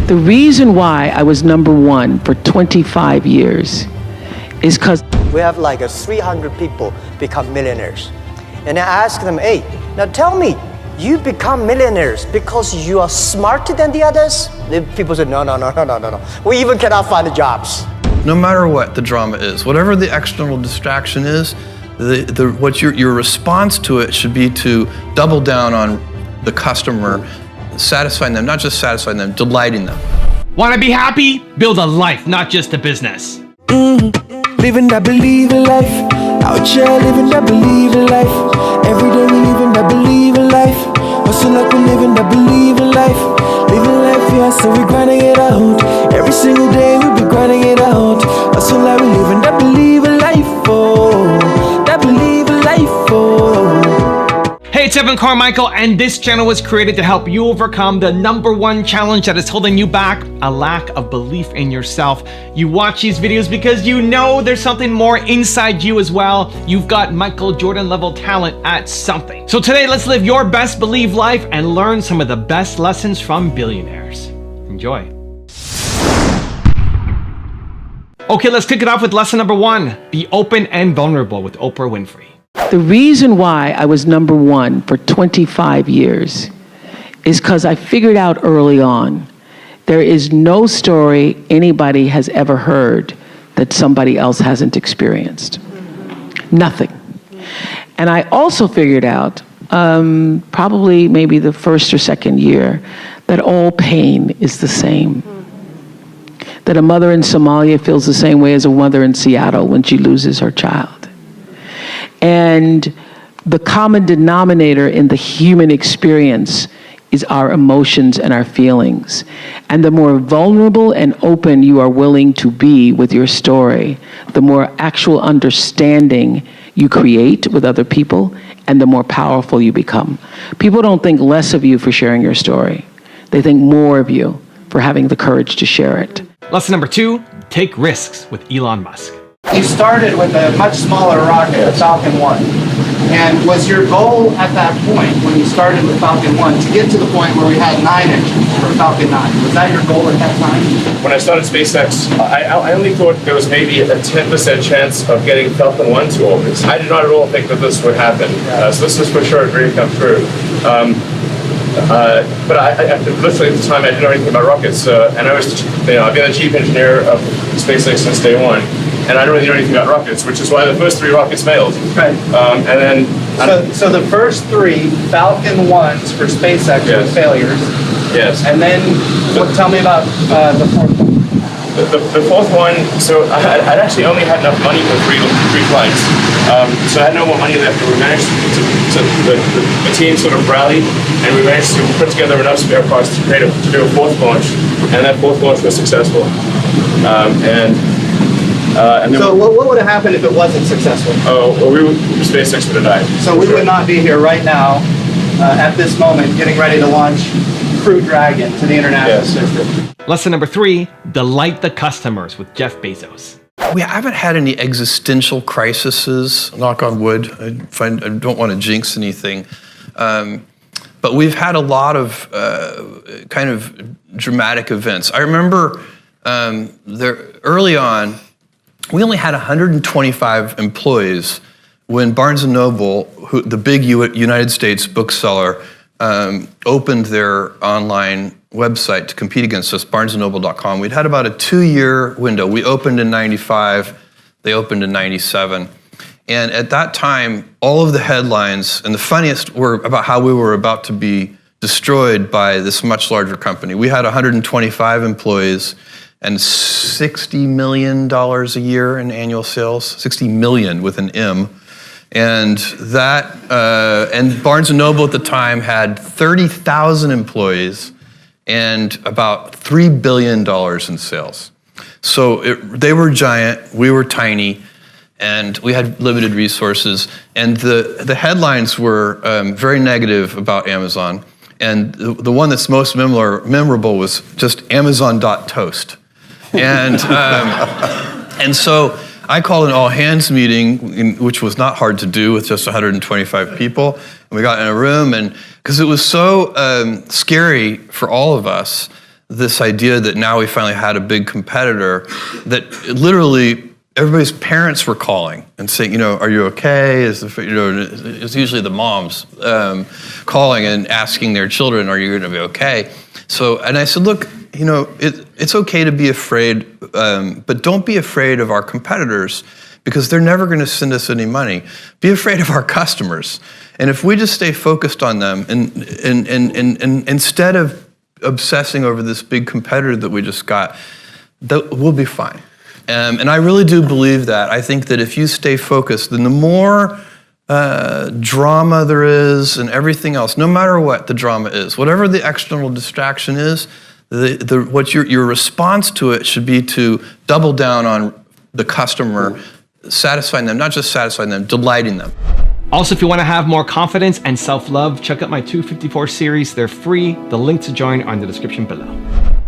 The reason why I was #1 for 25 years is because we have like 300 people become millionaires. And I ask them, hey, now tell me, you become millionaires because you are smarter than the others? The people say, no. We even cannot find jobs. No matter what the drama is, whatever the external distraction is, your response to it should be to double down on the customer, satisfying them, not just satisfying them, delighting them. Want to be happy? Build a life, not just a business. Living that believe in life. Out here living that believe in life. Every day we living that believe in life. Hustle like we living that believe in life. Living life, yeah, so we grinding it out. Every single day we be grinding it out. Hustle like we living that believe in life, oh. That believe in life, oh. Hey, it's Carmichael, and this channel was created to help you overcome the #1 challenge that is holding you back, a lack of belief in yourself. You watch these videos because you know there's something more inside you as well. You've got Michael Jordan level talent at something. So today, let's live your best believe life and learn some of the best lessons from billionaires. Enjoy. Okay, let's kick it off with lesson #1, be open and vulnerable with Oprah Winfrey. the reason why I was #1 for 25 years is because I figured out early on there is no story anybody has ever heard that somebody else hasn't experienced. Nothing. And I also figured out, probably maybe the first or second year, that all pain is the same. That a mother in Somalia feels the same way as a mother in Seattle when she loses her child. And the common denominator in the human experience is our emotions and our feelings. And the more vulnerable and open you are willing to be with your story, the more actual understanding you create with other people, and the more powerful you become. People don't think less of you for sharing your story. They think more of you for having the courage to share it. Lesson #2, take risks with Elon Musk. You started with a much smaller rocket, a Falcon 1. And was your goal at that point, when you started with Falcon 1, to get to the point where we had 9 engines for Falcon 9? Was that your goal at that time? When I started SpaceX, I only thought there was maybe a 10% chance of getting Falcon 1 to orbit. I did not at all think that this would happen. So this is for sure a dream come true. But I literally at the time I didn't know anything about rockets, and I was, I've been the chief engineer of SpaceX since day one, and I don't really know anything about rockets, which is why the first 3 rockets failed. Right. And then so the first 3 Falcon 1s for SpaceX were failures. Yes. And then tell me about the fourth one. The fourth one, so I'd actually only had enough money for three flights. So I had no more money left, and we managed the team sort of rallied, and we managed to put together enough spare parts to do a 4th launch, and that 4th launch was successful. And then so what would have happened if it wasn't successful? Oh, well, SpaceX would have died. So we would not be here right now, at this moment, getting ready to launch Crew Dragon to the International System. Lesson #3, delight the customers with Jeff Bezos. We haven't had any existential crises, knock on wood. I don't want to jinx anything. But we've had a lot of kind of dramatic events. I remember early on, we only had 125 employees when Barnes & Noble, the big United States bookseller, opened their online website to compete against us, barnesandnoble.com. We'd had about a 2-year window. We opened in 95, they opened in 97. And at that time, all of the headlines, and the funniest were about how we were about to be destroyed by this much larger company. We had 125 employees and $60 million a year in annual sales, 60 million with an M. And that, and Barnes & Noble at the time had 30,000 employees and about $3 billion in sales. So they were giant, we were tiny, and we had limited resources. And the headlines were very negative about Amazon. And the one that's most memorable was just Amazon.toast. And so I called an all-hands meeting, which was not hard to do with just 125 people. And we got in a room, and because it was so scary for all of us this idea that now we finally had a big competitor that literally everybody's parents were calling and saying, you know, are you okay? It's usually the moms calling and asking their children, are you going to be okay? So, and I said, look, you know, it's okay to be afraid, but don't be afraid of our competitors because they're never going to send us any money. Be afraid of our customers. And if we just stay focused on them and instead of obsessing over this big competitor that we just got, we'll be fine. And I really do believe that. I think that if you stay focused, then the more drama there is and everything else, no matter what the drama is, whatever the external distraction is, what your response to it should be to double down on the customer, satisfying them, not just satisfying them, delighting them. Also, if you want to have more confidence and self-love, check out my 254 series. They're free. The link to join are in the description below.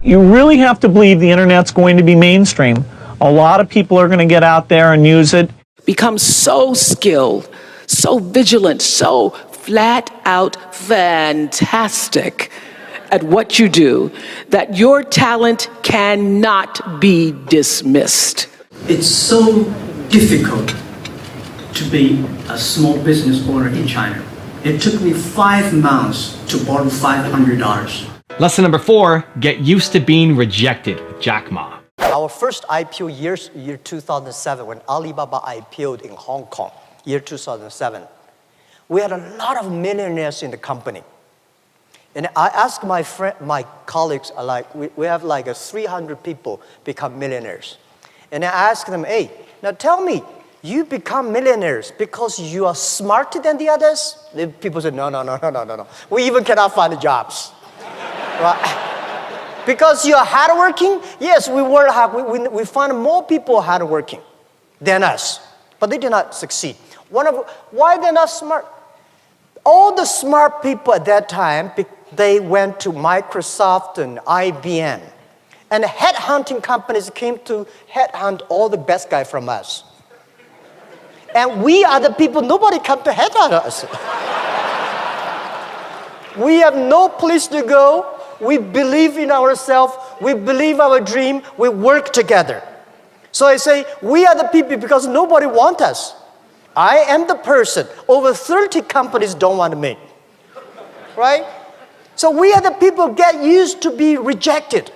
You really have to believe the internet's going to be mainstream. A lot of people are going to get out there and use it. Become so skilled, so vigilant, so flat out fantastic at what you do that your talent cannot be dismissed. It's so difficult to be a small business owner in China. It took me 5 months to borrow $500. Lesson number 4, get used to being rejected with Jack Ma. Our first IPO year 2007, when Alibaba IPO'd in Hong Kong, year 2007, we had a lot of millionaires in the company. And I asked my colleagues, we have like 300 people become millionaires. And I asked them, hey, now tell me, you become millionaires because you are smarter than the others? The people said, no. We even cannot find jobs. Right? Because you are hardworking? Yes, we work hard. We find more people hardworking than us, but they did not succeed. Why they're not smart? All the smart people at that time, they went to Microsoft and IBM. And headhunting companies came to headhunt all the best guys from us. And we are the people, nobody come to headhunt us. We have no place to go. We believe in ourselves. We believe our dream. We work together. So I say, we are the people because nobody wants us. I am the person. Over 30 companies don't want me. Right? So we are the people get used to be rejected.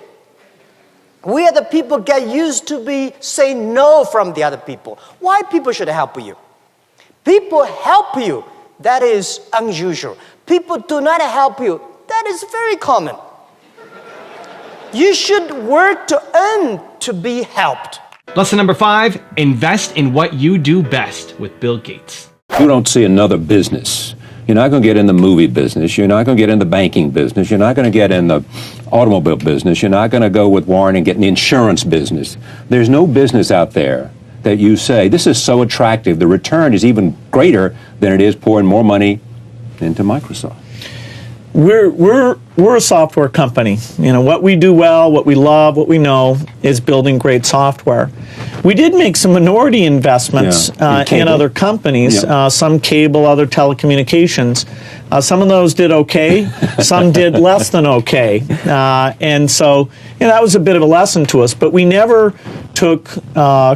We are the people get used to be say no from the other people. Why people should help you? People help you. That is unusual. People do not help you. That is very common. You should work to earn to be helped. Lesson number 5, invest in what you do best with Bill Gates. You don't see another business. You're not going to get in the movie business. You're not going to get in the banking business. You're not going to get in the automobile business. You're not going to go with Warren and get in the insurance business. There's no business out there that you say, this is so attractive, the return is even greater than it is pouring more money into Microsoft. We're a software company. You know, what we do well, what we love, what we know is building great software. We did make some minority investments in other companies, some cable, other telecommunications. Some of those did okay, some did less than okay. And so that was a bit of a lesson to us, but we never took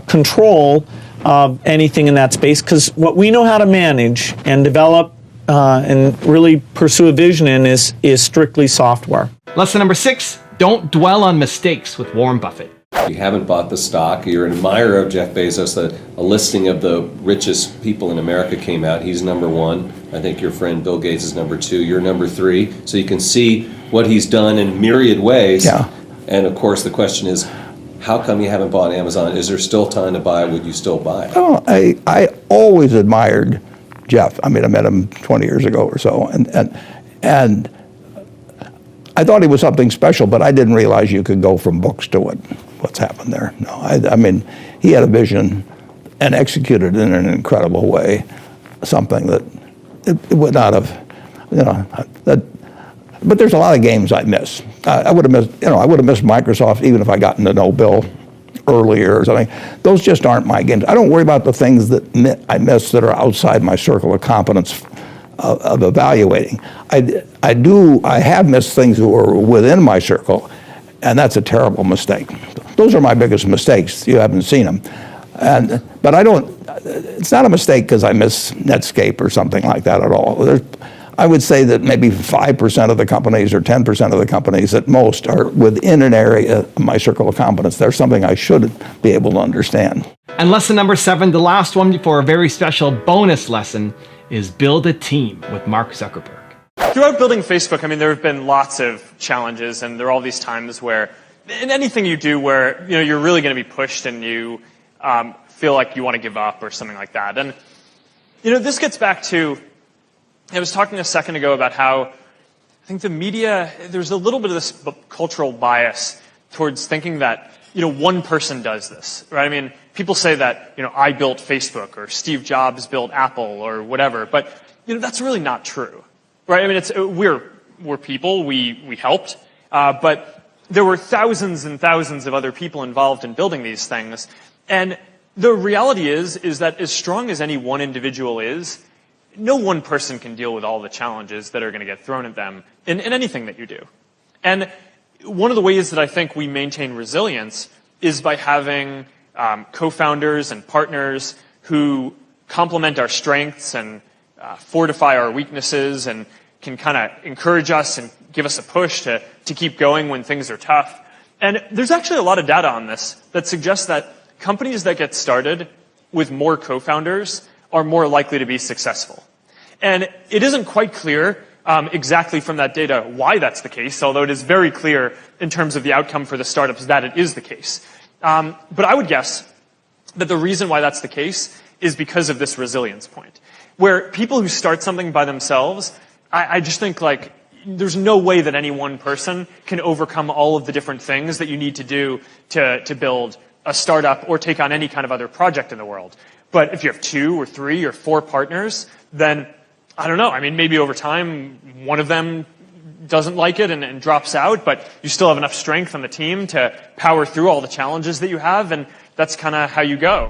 control of anything in that space because what we know how to manage and develop and really pursue a vision in is strictly software. Lesson number 6, don't dwell on mistakes with Warren Buffett. You haven't bought the stock. You're an admirer of Jeff Bezos. A listing of the richest people in America came out. He's number 1. I think your friend Bill Gates is number 2. You're number 3. So you can see what he's done in myriad ways. Yeah. And of course, the question is, how come you haven't bought Amazon? Is there still time to buy? Would you still buy? Oh, I always admired Jeff. I mean, I met him 20 years ago or so, and I thought he was something special, but I didn't realize you could go from books to what's happened there. No, I mean, he had a vision and executed in an incredible way, something that it would not have, but there's a lot of games I miss. I would have missed Microsoft even if I gotten to know Bill earlier or something. Those just aren't my games. I don't worry about the things that I miss that are outside my circle of competence of evaluating. I have missed things that were within my circle, And that's a terrible mistake. Those are my biggest mistakes. You haven't seen them. But I don't, it's not a mistake because I miss Netscape or something like that at all. I would say that maybe 5% of the companies or 10% of the companies at most are within an area of my circle of competence. There's something I should be able to understand. And lesson number 7, the last one for a very special bonus lesson, is build a team with Mark Zuckerberg. Throughout building Facebook, I mean, there have been lots of challenges, and there are all these times where, in anything you do where, you know, you're really going to be pushed and you feel like you want to give up or something like that. And, you know, this gets back to, I was talking a second ago about how I think the media, there's a little bit of this cultural bias towards thinking that, you know, one person does this, right? I mean, people say that, you know, I built Facebook or Steve Jobs built Apple or whatever, but, you know, that's really not true, right? I mean, we're people, we helped, but there were thousands and thousands of other people involved in building these things. And the reality is that as strong as any one individual is, no one person can deal with all the challenges that are going to get thrown at them in anything that you do. And one of the ways that I think we maintain resilience is by having co-founders and partners who complement our strengths and fortify our weaknesses and can kind of encourage us and give us a push to keep going when things are tough. And there's actually a lot of data on this that suggests that companies that get started with more co-founders are more likely to be successful. And it isn't quite clear exactly from that data why that's the case, although it is very clear in terms of the outcome for the startups that it is the case. But I would guess that the reason why that's the case is because of this resilience point, where people who start something by themselves, I just think like there's no way that any one person can overcome all of the different things that you need to do to build a startup or take on any kind of other project in the world. But if you have 2 or 3 or 4 partners, then I don't know. I mean, maybe over time, one of them doesn't like it and drops out, but you still have enough strength on the team to power through all the challenges that you have, and that's kind of how you go.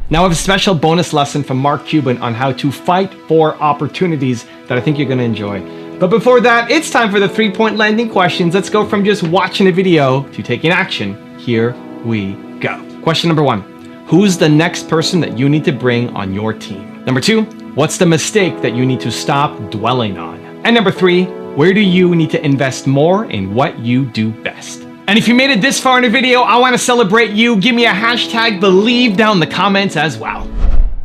Now I have a special bonus lesson from Mark Cuban on how to fight for opportunities that I think you're going to enjoy. But before that, it's time for the 3-point landing questions. Let's go from just watching a video to taking action. Here we go. Question number 1. Who's the next person that you need to bring on your team? Number 2, what's the mistake that you need to stop dwelling on? And number 3, where do you need to invest more in what you do best? And if you made it this far in the video, I want to celebrate you. Give me a hashtag believe down in the comments as well.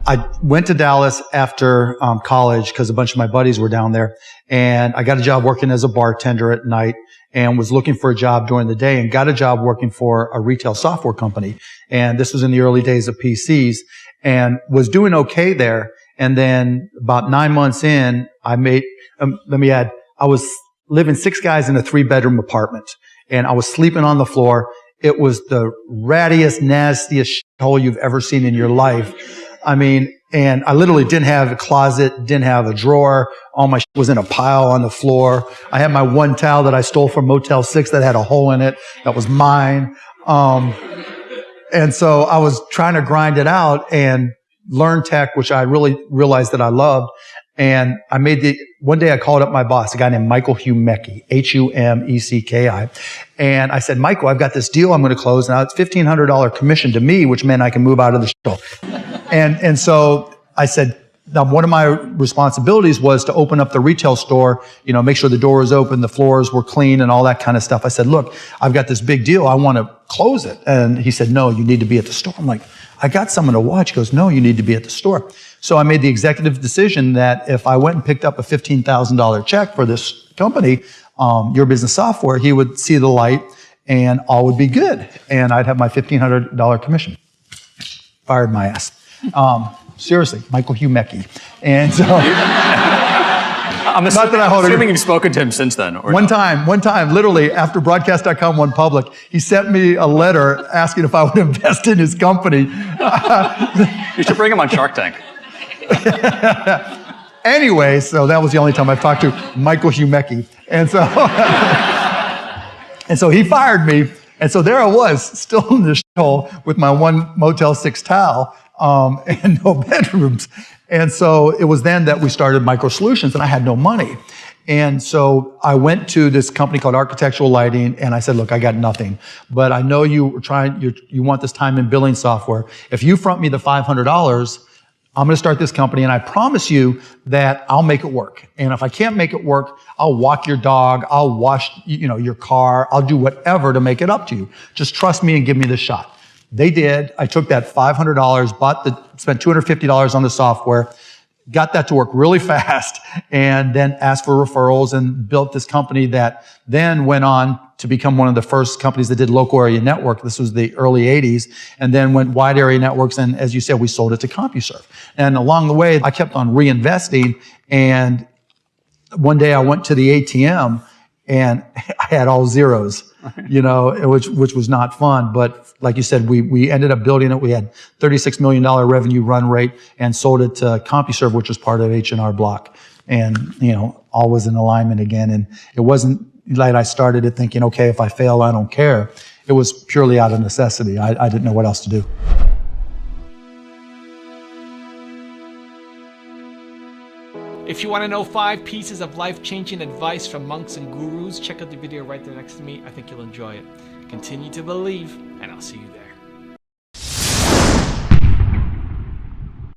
I went to Dallas after college because a bunch of my buddies were down there, and I got a job working as a bartender at night and was looking for a job during the day and got a job working for a retail software company. And this was in the early days of PCs and was doing okay there. And then about 9 months in, I made, let me add, I was living 6 guys in a 3-bedroom apartment and I was sleeping on the floor. It was the rattiest, nastiest hole you've ever seen in your life. I mean, and I literally didn't have a closet, didn't have a drawer. All my shit was in a pile on the floor. I had my one towel that I stole from Motel 6 that had a hole in it. That was mine. And so I was trying to grind it out and learn tech, which I really realized that I loved. And I one day I called up my boss, a guy named Michael Humecki, Humecki. And I said, Michael, I've got this deal I'm going to close. Now it's $1,500 commission to me, which meant I can move out of the show. And so I said, now one of my responsibilities was to open up the retail store, you know, make sure the door was open, the floors were clean and all that kind of stuff. I said, look, I've got this big deal. I want to close it. And he said, no, you need to be at the store. I'm like, I got someone to watch. He goes, no, you need to be at the store. So I made the executive decision that if I went and picked up a $15,000 check for this company, Your Business Software, he would see the light and all would be good. And I'd have my $1,500 commission. Fired my ass. Seriously, Michael Humecki. And so, I'm assuming you've spoken to him since then. Or one time, literally, after Broadcast.com went public, he sent me a letter asking if I would invest in his company. You should bring him on Shark Tank. Anyway, so that was the only time I've talked to Michael Humecki. And so he fired me. And so there I was, still in the shithole with my one Motel 6 towel and no bedrooms. And so it was then that we started Micro Solutions, and I had no money. And so I went to this company called Architectural Lighting, and I said, look, I got nothing, but I know you want this time and billing software. If you front me the $500, I'm going to start this company, and I promise you that I'll make it work. And if I can't make it work, I'll walk your dog, I'll wash, your car, I'll do whatever to make it up to you. Just trust me and give me the shot. They did. I took that $500, spent $250 on the software, got that to work really fast, and then asked for referrals and built this company that then went on to become one of the first companies that did local area network. This was the early 80s, and then went wide area networks, and as you said, we sold it to CompuServe. And along the way, I kept on reinvesting, and one day I went to the ATM, and I had all zeros, which was not fun. But like you said, we ended up building it. We had $36 million revenue run rate and sold it to CompuServe, which was part of H&R Block. And, all was in alignment again. And it wasn't like I started it thinking, okay, if I fail, I don't care. It was purely out of necessity. I didn't know what else to do. If you want to know 5 pieces of life-changing advice from monks and gurus, check out the video right there next to me. I think you'll enjoy it. Continue to believe, and I'll see you there.